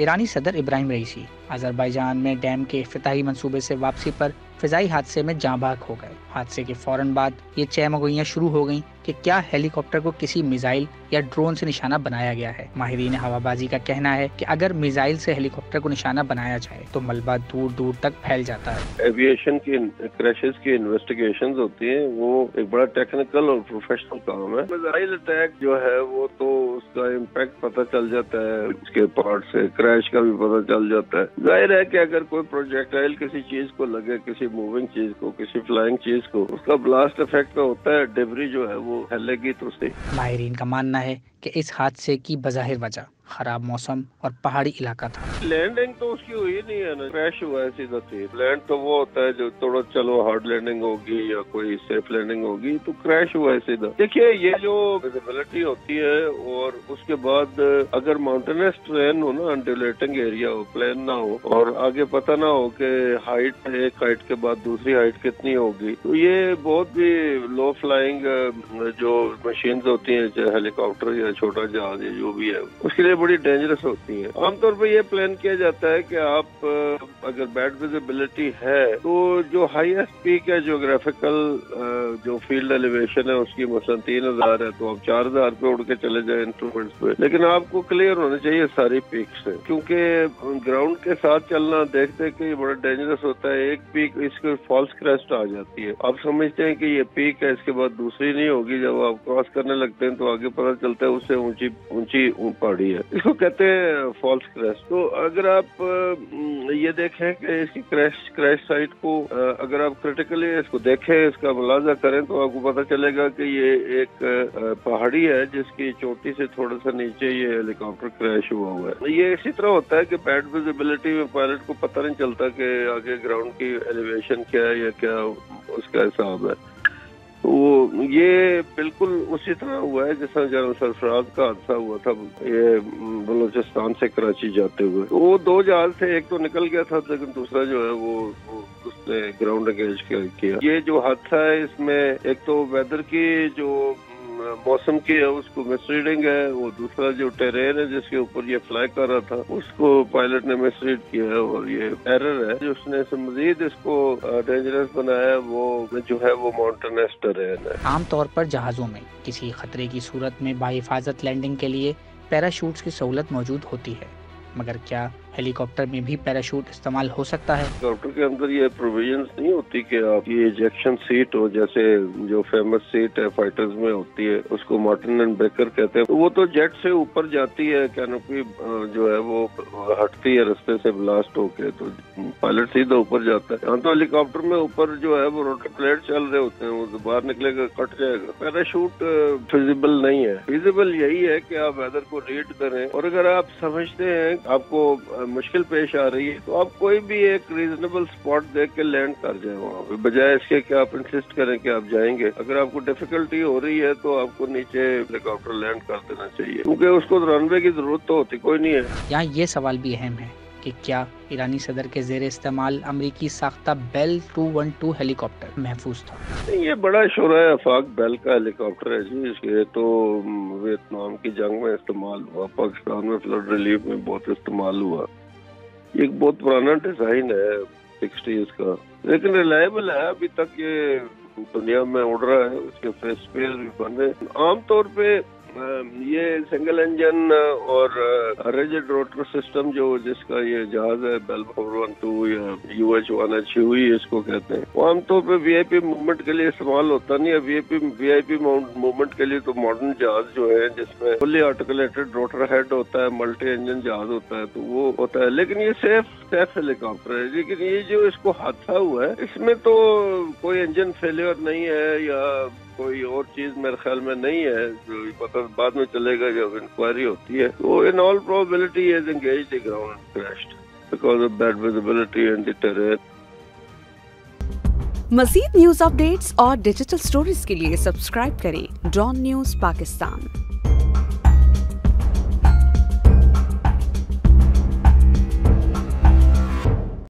ایرانی صدر Ebrahim Raisi Azerbaijan میں ڈیم کے افتتاحی منصوبے سے واپسی پر فضائی حادثے میں جاں بحق ہو گئے۔ حادثے کے فوراً بعد یہ چہمگوئیاں شروع ہو گئیں کہ کیا ہیلی کاپٹر کو کسی میزائل یا ڈرون سے نشانہ بنایا گیا ہے۔ ماہرین ہوا بازی کا کہنا ہے کہ اگر میزائل سے ہیلی کاپٹر کو نشانہ بنایا جائے تو ملبہ دور دور تک پھیل جاتا ہے۔ ایویشن کی کریشز کی انویسٹیگیشنز ہوتی ہیں، وہ ایک بڑا ٹیکنیکل اور پروفیشنل کام ہے۔ میزائل اٹیک جو ہے وہ تو اس کا امپیکٹ پتہ چل جاتا ہے، اس کے پارٹ سے کریش کا بھی پتہ چل جاتا ہے۔ ظاہر ہے کہ اگر کوئی پروجیکٹائل کسی چیز کو لگے، کسی موونگ چیز کو، کسی فلائنگ چیز کو، اس کا بلاسٹ افیکٹ کا ہوتا ہے، ڈیبری جو ہے وہ پھیلے گی تو سے۔ ماہرین کا ماننا ہے کہ اس حادثے کی بظاہر وجہ خراب موسم اور پہاڑی علاقہ تھا۔ لینڈنگ تو اس کی ہوئی نہیں ہے نا، کریش ہوا ہے سیدھا سیدھ۔ لینڈ تو وہ ہوتا ہے جو تھوڑا چلو ہارڈ لینڈنگ ہوگی یا کوئی سیف لینڈنگ ہوگی، تو کریش ہوا ہے سیدھا۔ دیکھیے یہ جو ویزیبلٹی ہوتی ہے اور اس کے بعد اگر ماؤنٹینس ٹرین ہو نا، انڈولیٹنگ ایریا ہو، پلین نہ ہو اور آگے پتہ نہ ہو کہ ہائٹ ایک ہائٹ کے بعد دوسری ہائٹ کتنی ہوگی، تو یہ بہت بھی لو فلائنگ جو مشینز ہوتی ہیں، چاہے ہیلی کاپٹر یا چھوٹا جہاز یا جو بھی ہے، اس کے لیے بڑی ڈینجرس ہوتی ہے۔ عام طور پہ یہ پلان کیا جاتا ہے کہ آپ اگر بیڈ ویزیبلٹی ہے تو جو ہائیسٹ پیک ہے جیوگرافیکل جو فیلڈ ایلیویشن ہے اس کی مثلا 3000 ہے، تو آپ 4000 پہ اڑ کے چلے جائیں انسٹرومنٹس پہ، لیکن آپ کو کلیئر ہونا چاہیے ساری پیک سے، کیونکہ گراؤنڈ کے ساتھ چلنا دیکھتے کہ یہ بڑا ڈینجرس ہوتا ہے۔ ایک پیک اس کے فالس کریسٹ آ جاتی ہے، آپ سمجھتے ہیں کہ یہ پیک ہے، اس کے بعد دوسری نہیں ہوگی، جب آپ کراس کرنے لگتے ہیں تو آگے پتہ چلتا ہے اس سے اونچی پہاڑی ہے، اس کو کہتے ہیں فالس کریسٹ۔ تو اگر آپ یہ دیکھیں کہ اس کی کریش سائٹ کو اگر آپ کرٹیکلی اس کو دیکھیں، اس کا ملاحظہ کریں، تو آپ کو پتہ چلے گا کہ یہ ایک پہاڑی ہے جس کی چوٹی سے تھوڑا سا نیچے یہ ہیلی کاپٹر کریش ہوا ہے۔ یہ اسی طرح ہوتا ہے کہ بیڈ ویزیبلٹی میں پائلٹ کو پتہ نہیں چلتا کہ آگے گراؤنڈ کی ایلیویشن کیا ہے یا کیا اس کا حساب ہے۔ تو یہ بالکل اسی طرح ہوا ہے جس طرح جنرل سرفراز کا حادثہ ہوا تھا، یہ بلوچستان سے کراچی جاتے ہوئے۔ وہ دو جہاز تھے، ایک تو نکل گیا تھا لیکن دوسرا جو ہے وہ اس نے گراؤنڈ انگیج کیا۔ یہ جو حادثہ ہے اس میں ایک تو ویدر کی جو موسم کی ہے اس کو مس ریڈنگ ہے، وہ دوسرا جو ٹیرین ہے جس کے اوپر یہ فلائی کر رہا تھا اس کو پائلٹ نے مس ریڈ کیا ہے، اور یہ ایرر ہے جو اس نے مزید اس کو ڈینجرس بنایا، وہ جو ہے وہ ماؤنٹینس ٹیرین ہے۔ عام طور پر جہازوں میں کسی خطرے کی صورت میں باحفاظت لینڈنگ کے لیے پیراشوٹس کی سہولت موجود ہوتی ہے، مگر کیا ہیلی کاپٹر میں بھی پیراشوٹ استعمال ہو سکتا ہے؟ ہیلی کاپٹر کے اندر یہ پروویژنز نہیں ہوتی کہ آپ یہ ایجیکشن سیٹ ہو، جیسے جو فیمس سیٹ ہے فائٹرز میں ہوتی ہے، اس کو مارٹن اینڈ بیکر کہتے ہیں، وہ تو جیٹ سے اوپر جاتی ہے، کینوپی جو ہے وہ ہٹتی ہے رستے سے بلاسٹ ہو کے، تو پائلٹ سیدھا اوپر جاتا ہے۔ ہاں تو ہیلی کاپٹر میں اوپر جو ہے وہ روٹر پلیٹ چل رہے ہوتے ہیں، وہ باہر نکلے گا کٹ جائے گا۔ پیراشوٹ فیزیبل نہیں ہے، فیزیبل یہی ہے کہ آپ ویدر کو ریڈ کریں، اور اگر آپ سمجھتے ہیں آپ کو مشکل پیش آ رہی ہے تو آپ کوئی بھی ایک ریزنیبل اسپاٹ دیکھ کے لینڈ کر جائیں وہاں پہ، بجائے اس کے کہ آپ انسسٹ کریں کہ آپ جائیں گے۔ اگر آپ کو ڈیفیکلٹی ہو رہی ہے تو آپ کو نیچے ہیلی کاپٹر لینڈ کر دینا چاہیے، کیونکہ اس کو رن وے کی ضرورت تو ہوتی کوئی نہیں ہے۔ یہاں یہ سوال بھی اہم ہے کہ کیا ایرانی صدر کے زیر استعمال امریکی ساختہ بیل 212 ہیلی کاپٹر محفوظ تھا؟ یہ بڑا شعرۂ آفاق بیل کا ہیلی کاپٹر ہے جی، اس کے تو ویتنام کی جنگ میں استعمال ہوا، پاکستان میں فلڈ ریلیف میں بہت استعمال ہوا۔ یہ ایک بہت پرانا ڈیزائن ہے 60s کا، لیکن ریلائبل ہے، ابھی تک یہ دنیا میں اڑ رہا ہے، اس کے اسپیئر بھی بن رہے ہیں۔ عام طور پہ یہ سنگل انجن اور ریجڈ روٹر سسٹم جو جس کا یہ جہاز ہے بیل 412 یا UH-1H ہوئی اس کو کہتے ہیں، وہ عام طور پہ VIP موومنٹ کے لیے استعمال ہوتا نہیں ہے۔ VIP موومنٹ کے لیے تو ماڈرن جہاز جو ہے جس میں فلی آرٹیکولیٹڈ روٹر ہیڈ ہوتا ہے، ملٹی انجن جہاز ہوتا ہے، تو وہ ہوتا ہے، لیکن یہ سیف ہیلی کاپٹر ہے۔ لیکن یہ جو اس کو حادثہ ہوا ہے اس میں تو کوئی انجن فیلئر نہیں ہے یا کوئی اور چیز میرے خیال میں نہیں ہے، جو پتہ بعد میں چلے گا جب انکوائری ہوتی ہے۔ تو in all probability has engaged the ground crashed because of bad visibility and the terrain. مزید نیوز اپ ڈیٹس اور ڈیجیٹل سٹوریز کے لیے سبسکرائب کریں ڈان نیوز پاکستان۔